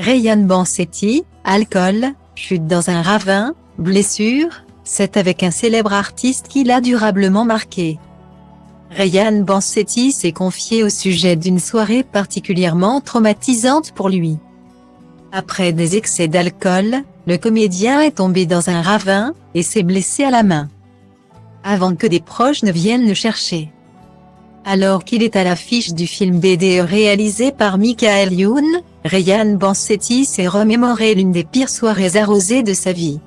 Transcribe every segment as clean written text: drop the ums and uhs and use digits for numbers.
Ryan Bansetti, alcool, chute dans un ravin, blessure, c'est avec un célèbre artiste qui l'a durablement marqué. Ryan Bansetti s'est confié au sujet d'une soirée particulièrement traumatisante pour lui. Après des excès d'alcool, le comédien est tombé dans un ravin, et s'est blessé à la main. Avant que des proches ne viennent le chercher. Alors qu'il est à l'affiche du film BD réalisé par Michael Youn, Ryan Bansetti s'est remémoré l'une des pires soirées arrosées de sa vie.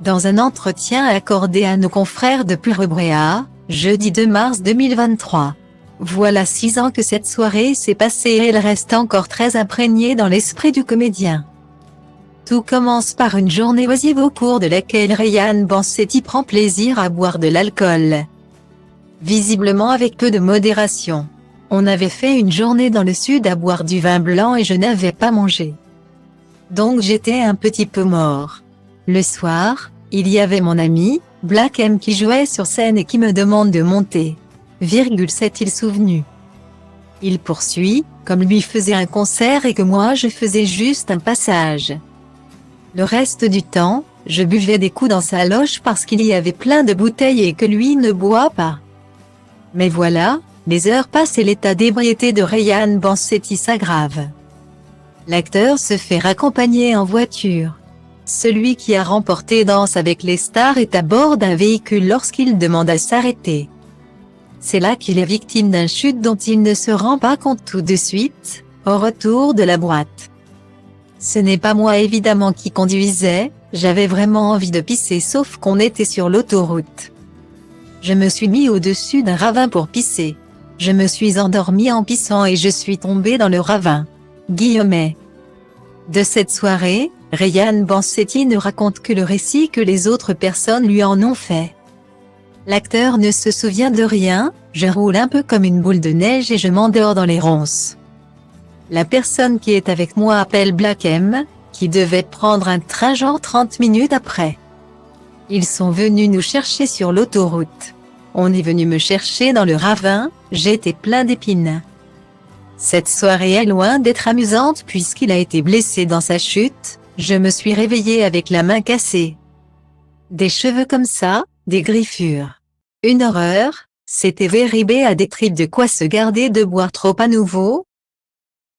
Dans un entretien accordé à nos confrères de Purebrea, jeudi 2 mars 2023. Voilà 6 ans que cette soirée s'est passée et elle reste encore très imprégnée dans l'esprit du comédien. Tout commence par une journée oisive au cours de laquelle Ryan Bansetti prend plaisir à boire de l'alcool. Visiblement avec peu de modération. On avait fait une journée dans le sud à boire du vin blanc et je n'avais pas mangé. Donc j'étais un petit peu mort. Le soir, il y avait mon ami, Black M qui jouait sur scène et qui me demande de monter. S'est-il souvenu. Il poursuit, comme lui faisait un concert et que moi je faisais juste un passage. Le reste du temps, je buvais des coups dans sa loge parce qu'il y avait plein de bouteilles et que lui ne boit pas. Mais voilà, les heures passent et l'état d'ébriété de Ryan Bansetti s'aggrave. L'acteur se fait raccompagner en voiture. Celui qui a remporté Danse avec les stars est à bord d'un véhicule lorsqu'il demande à s'arrêter. C'est là qu'il est victime d'une chute dont il ne se rend pas compte tout de suite, au retour de la boîte. Ce n'est pas moi évidemment qui conduisais, j'avais vraiment envie de pisser sauf qu'on était sur l'autoroute. Je me suis mis au-dessus d'un ravin pour pisser. Je me suis endormi en pissant et je suis tombé dans le ravin. Guillemets. De cette soirée, Ryan Bansetti ne raconte que le récit que les autres personnes lui en ont fait. L'acteur ne se souvient de rien, je roule un peu comme une boule de neige et je m'endors dans les ronces. La personne qui est avec moi appelle Black M, qui devait prendre un train genre 30 minutes après. Ils sont venus nous chercher sur l'autoroute. On est venu me chercher dans le ravin, j'étais plein d'épines. Cette soirée est loin d'être amusante puisqu'il a été blessé dans sa chute, je me suis réveillé avec la main cassée. Des cheveux comme ça, des griffures. Une horreur, c'était Veribé à des tripes de quoi se garder de boire trop à nouveau,